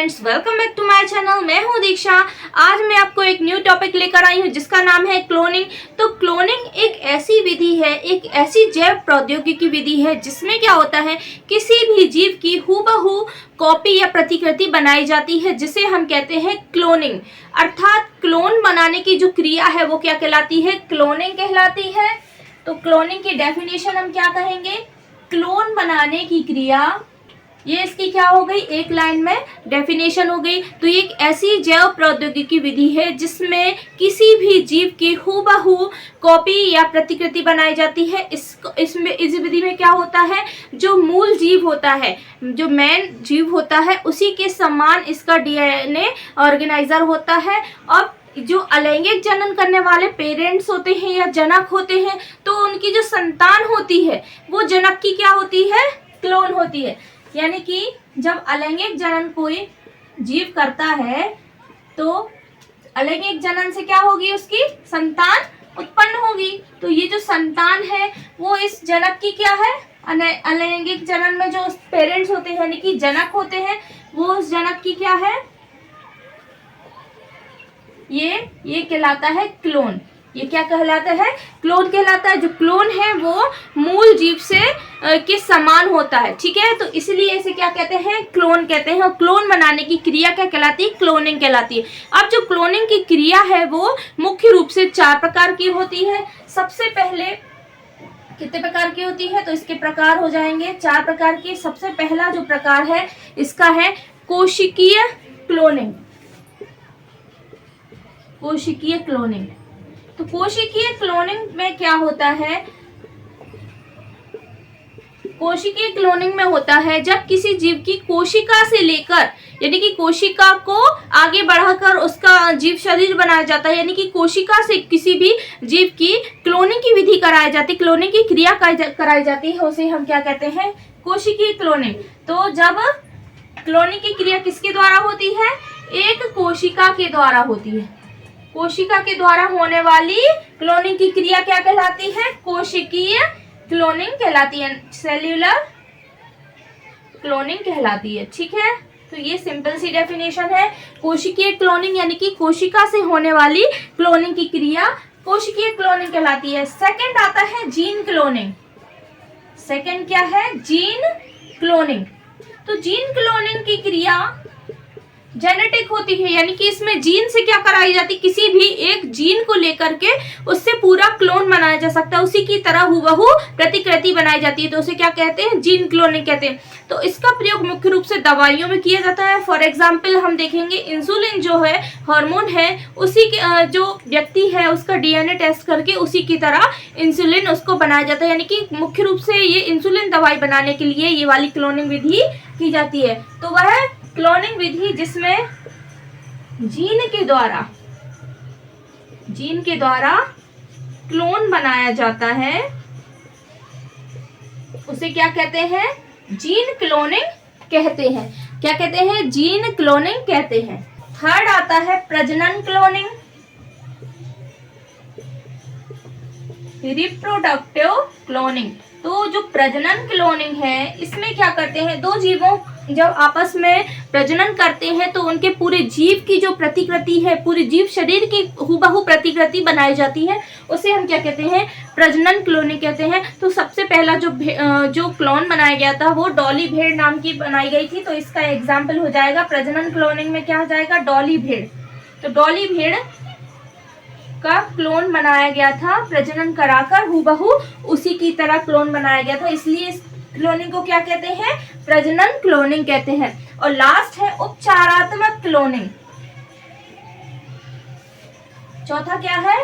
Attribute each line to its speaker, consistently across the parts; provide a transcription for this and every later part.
Speaker 1: Friends, welcome back to my channel. मैं हूं दीक्षा। आज मैं आपको एक न्यू टॉपिक लेकर आई हूं जिसका नाम है क्लोनिंग। तो क्लोनिंग एक ऐसी विधि है, एक ऐसी जैव प्रौद्योगिकी विधि है जिसमें क्या होता है, किसी भी जीव की हूबहू कॉपी या प्रतिकृति बनाई जाती है जिसे हम कहते हैं क्लोनिंग। अर्थात क्लोन बनाने की जो क्रिया है वो क्या कहलाती है, क्लोनिंग कहलाती है। तो क्लोनिंग की डेफिनेशन हम क्या कहेंगे, क्लोन बनाने की क्रिया, ये इसकी क्या हो गई, एक लाइन में डेफिनेशन हो गई। तो ये एक ऐसी जैव प्रौद्योगिकी विधि है जिसमें किसी भी जीव की हूबहू कॉपी या प्रतिकृति बनाई जाती है। इस विधि में क्या होता है, जो मूल जीव होता है, जो मेन जीव होता है, उसी के समान इसका डीएनए ऑर्गेनाइजर होता है। अब जो अलैंगिक जनन करने वाले पेरेंट्स होते हैं या जनक होते हैं, तो उनकी जो संतान होती है वो जनक की क्या होती है, क्लोन होती है। यानी कि जब अलैंगिक जनन कोई जीव करता है तो अलैंगिक जनन से क्या होगी, उसकी संतान उत्पन्न होगी। तो ये जो संतान है वो इस जनक की क्या है, अलैंगिक जनन में जो पेरेंट्स होते हैं यानी कि जनक होते हैं, वो उस जनक की क्या है, ये कहलाता है क्लोन। ये क्या कहलाता है, क्लोन कहलाता है। जो क्लोन है वो मूल जीव से के समान होता है, ठीक है। तो इसलिए इसे क्या कहते हैं, क्लोन कहते हैं। और क्लोन बनाने की क्रिया क्या कहलाती है, क्लोनिंग कहलाती है। अब जो क्लोनिंग की क्रिया है वो मुख्य रूप से 4 प्रकार की होती है। सबसे पहले कितने प्रकार की होती है, तो इसके प्रकार हो जाएंगे 4 प्रकार की। सबसे पहला जो प्रकार है इसका है कोशिकीय क्लोनिंग। कोशिकीय क्लोनिंग, तो कोशिकीय क्लोनिंग में क्या होता है, कोशिकीय क्लोनिंग में होता है जब किसी जीव की कोशिका से लेकर, यानी कि कोशिका को आगे बढ़ाकर उसका जीव शरीर बनाया जाता है, यानी कि कोशिका से किसी भी जीव की क्लोनिंग की विधि कराई जाती, क्लोनिंग की क्रिया कराई जाती है, उसे हम क्या कहते हैं, कोशिकीय क्लोनिंग। तो जब क्लोनिंग की क्रिया किसके द्वारा होती है, एक कोशिका के द्वारा होती है। कोशिका के द्वारा होने वाली क्लोनिंग की क्रिया क्या कहलाती है, कोशिकीय क्लोनिंग कहलाती है, सेल्यूलर क्लोनिंग कहलाती है, ठीक है। तो ये सिंपल सी डेफिनेशन है। कोशिकीय क्लोनिंग यानी कि कोशिका से होने वाली क्लोनिंग की क्रिया कोशिकीय क्लोनिंग कहलाती है। सेकंड आता है जीन क्लोनिंग। सेकंड क्या है, जीन क्लोनिंग। तो जीन क्लोनिंग की क्रिया जेनेटिक होती है, यानी कि इसमें जीन से क्या कराई जाती, किसी भी एक जीन को लेकर के उससे पूरा क्लोन बनाया जा सकता है, उसी की तरह हूबहू प्रतिकृति बनाई जाती है, तो उसे क्या कहते हैं, जीन क्लोनिंग कहते हैं। तो इसका प्रयोग मुख्य रूप से दवाइयों में किया जाता है। फॉर एग्जाम्पल हम देखेंगे इंसुलिन जो है हार्मोन है, उसी के जो व्यक्ति है उसका डीएनए टेस्ट करके उसी की तरह इंसुलिन उसको बनाया जाता है, यानी कि मुख्य रूप से ये इंसुलिन दवाई बनाने के लिए ये वाली क्लोनिंग विधि की जाती है। तो वह क्लोनिंग विधि जिसमें जीन के द्वारा क्लोन बनाया जाता है उसे क्या कहते हैं, जीन क्लोनिंग कहते हैं। क्या कहते हैं, जीन क्लोनिंग कहते हैं। थर्ड आता है प्रजनन क्लोनिंग, रिप्रोडक्टिव क्लोनिंग। तो जो प्रजनन क्लोनिंग है इसमें क्या करते हैं, दो जीवों जब आपस में प्रजनन करते हैं तो उनके पूरे जीव की जो प्रतिकृति है, पूरे जीव शरीर की हूबहू प्रतिकृति बनाई जाती है, उसे हम क्या कहते हैं, प्रजनन क्लोनिंग कहते हैं। तो सबसे पहला जो क्लोन बनाया गया था वो डॉली भेड़ नाम की बनाई गई थी, तो इसका एग्जाम्पल हो जाएगा प्रजनन क्लोनिंग में क्या हो जाएगा, डॉली भेड़। तो डॉली भेड़ का क्लोन बनाया गया था, प्रजनन कराकर हूबहू उसी की तरह क्लोन बनाया गया था, इसलिए इस क्लोनिंग को क्या कहते हैं, प्रजनन क्लोनिंग कहते हैं। और लास्ट है उपचारात्मक क्लोनिंग। चौथा क्या है,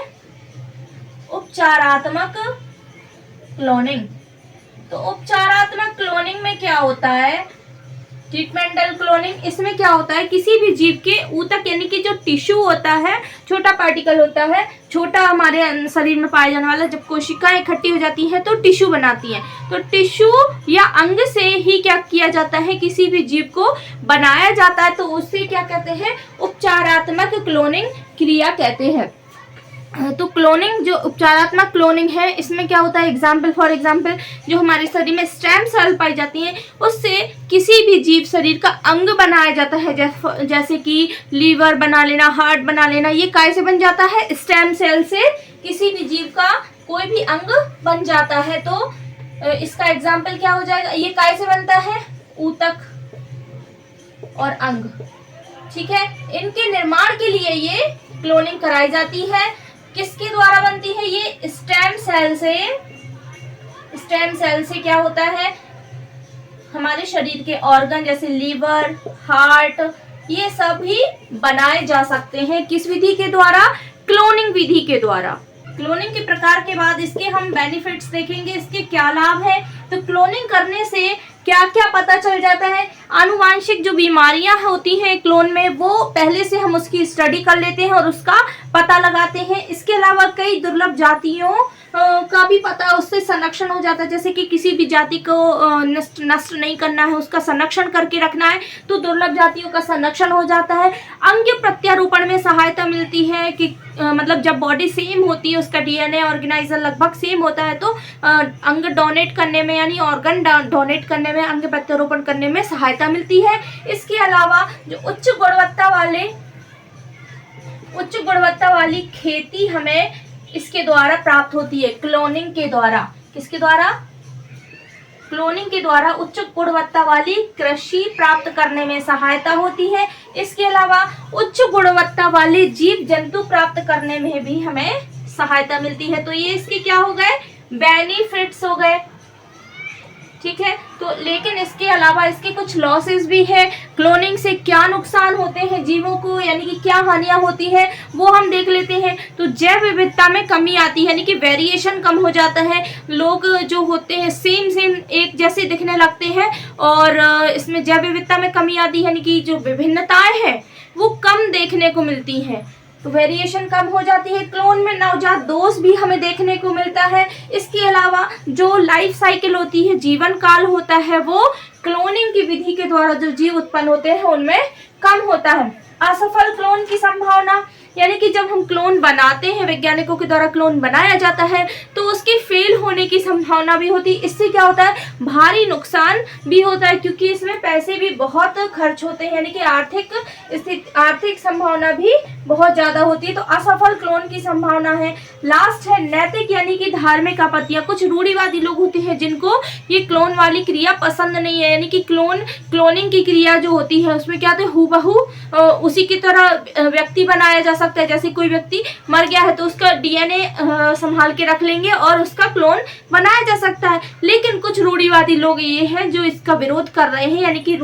Speaker 1: उपचारात्मक क्लोनिंग। तो उपचारात्मक क्लोनिंग में क्या होता है, ट्रीटमेंटल क्लोनिंग, इसमें क्या होता है, किसी भी जीव के ऊतक यानी कि जो टिश्यू होता है, छोटा पार्टिकल होता है, छोटा हमारे शरीर में पाया जाने वाला, जब कोशिकाएं इकट्ठी हो जाती है तो टिश्यू बनाती हैं। तो टिश्यू या अंग से ही क्या किया जाता है, किसी भी जीव को बनाया जाता है, तो उससे क्या कहते हैं, उपचारात्मक क्लोनिंग क्रिया कहते हैं। तो क्लोनिंग, जो उपचारात्मक क्लोनिंग है, इसमें क्या होता है, फॉर एग्जाम्पल जो हमारे शरीर में स्टेम सेल पाई जाती हैं, उससे किसी भी जीव शरीर का अंग बनाया जाता है, जैसे कि लीवर बना लेना, हार्ट बना लेना, ये कैसे बन जाता है, स्टेम सेल से किसी भी जीव का कोई भी अंग बन जाता है। तो इसका एग्जाम्पल क्या हो जाएगा, ये कैसे बनता है, ऊतक और अंग, ठीक है। इनके निर्माण के लिए ये क्लोनिंग कराई जाती है। किसके द्वारा बनती है, ये स्टेम सेल से। स्टेम सेल से क्या होता है, हमारे शरीर के ऑर्गन जैसे लीवर, हार्ट, ये सब ही बनाए जा सकते हैं। किस विधि के द्वारा, क्लोनिंग विधि के द्वारा। क्लोनिंग के प्रकार के बाद इसके हम बेनिफिट्स देखेंगे, इसके क्या लाभ है। तो क्लोनिंग करने से क्या क्या पता चल जाता है, आनुवांशिक जो बीमारियां होती हैं क्लोन में, वो पहले से हम उसकी स्टडी कर लेते हैं और उसका पता लगाते हैं। इसके अलावा कई दुर्लभ जातियों का भी पता उससे संरक्षण हो जाता है, जैसे कि किसी भी जाति को नष्ट नहीं करना है, उसका संरक्षण करके रखना है, तो दुर्लभ जातियों का संरक्षण हो जाता है। अंग प्रत्यारोपण में सहायता मिलती है कि मतलब जब बॉडी सेम होती है, उसका डीएनए ऑर्गेनाइजर लगभग सेम होता है, तो अंग डोनेट करने में, यानी ऑर्गन डोनेट करने में, अंग प्रत्यारोपण करने में सहायता मिलती है। इसके अलावा जो उच्च गुणवत्ता वाली खेती हमें इसके द्वारा प्राप्त होती है, क्लोनिंग के द्वारा। किसके द्वारा, क्लोनिंग के द्वारा उच्च गुणवत्ता वाली कृषि प्राप्त करने में सहायता होती है। इसके अलावा उच्च गुणवत्ता वाले जीव जंतु प्राप्त करने में भी हमें सहायता मिलती है। तो ये इसके क्या हो गए, बेनिफिट्स हो गए, ठीक है। तो लेकिन इसके अलावा इसके कुछ लॉसेस भी है। क्लोनिंग से क्या नुकसान होते हैं जीवों को, यानी कि क्या हानियां होती है, वो हम देख लेते हैं। तो जैव विविधता में कमी आती है, यानी कि वेरिएशन कम हो जाता है। लोग जो होते हैं सेम एक जैसे दिखने लगते हैं, और इसमें जैव विविधता में कमी आती है, यानी कि जो विभिन्नताएं हैं वो कम देखने को मिलती हैं, तो वेरिएशन कम हो जाती है। क्लोन में नवजात दोष भी हमें देखने को मिलता है। इसके अलावा जो लाइफ साइकिल होती है, जीवन काल होता है, वो क्लोनिंग की विधि के द्वारा जो जीव उत्पन्न होते हैं उनमें कम होता है। असफल क्लोन की संभावना, यानी कि जब हम क्लोन बनाते हैं, वैज्ञानिकों के द्वारा क्लोन बनाया जाता है, तो उसके फेल होने की संभावना भी होती है। इससे क्या होता है, भारी नुकसान भी होता है, क्योंकि इसमें पैसे भी बहुत खर्च होते हैं, यानी कि आर्थिक संभावना भी बहुत ज्यादा होती है। तो असफल क्लोन की संभावना है। लास्ट है नैतिक, यानी कि धार्मिक आपत्तियां। कुछ रूढ़िवादी लोग होते हैं जिनको ये क्लोन वाली क्रिया पसंद नहीं है, यानी कि क्लोनिंग की क्रिया जो होती है उसमें क्या होता है, हूबहू उसी की तरह व्यक्ति बनाया जा सकता है। जैसे कोई व्यक्ति मर गया है तो उसका डीएनए संभाल के रख लेंगे और उसका क्लोन बनाया जा सकता है। लेकिन कुछ रूढ़िवादी लोग ये हैं जो इसका विरोध कर रहे हैं, यानी कि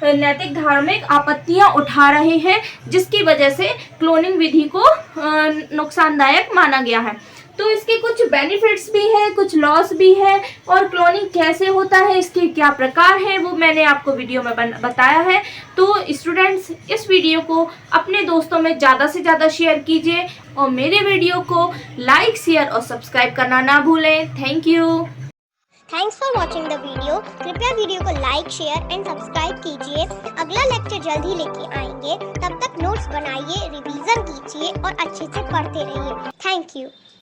Speaker 1: नैतिक धार्मिक आपत्तियां उठा रहे हैं, जिसकी वजह से क्लोनिंग विधि को नुकसानदायक माना गया है। तो इसके कुछ बेनिफिट्स भी हैं, कुछ लॉस भी है, और क्लोनिंग कैसे होता है, इसके क्या प्रकार हैं, वो मैंने आपको वीडियो में बताया है। तो स्टूडेंट्स, इस वीडियो को अपने दोस्तों में ज़्यादा से ज़्यादा शेयर कीजिए, और मेरे वीडियो को लाइक, शेयर और सब्सक्राइब करना ना भूलें। Thank you.
Speaker 2: Thanks for watching the video. कृपया वीडियो को लाइक, शेयर एंड सब्सक्राइब कीजिए। अगला लेक्चर जल्द ही लेके आएंगे। तब तक नोट्स बनाइए, रिवीजन कीजिए और अच्छे से पढ़ते रहिए। Thank you.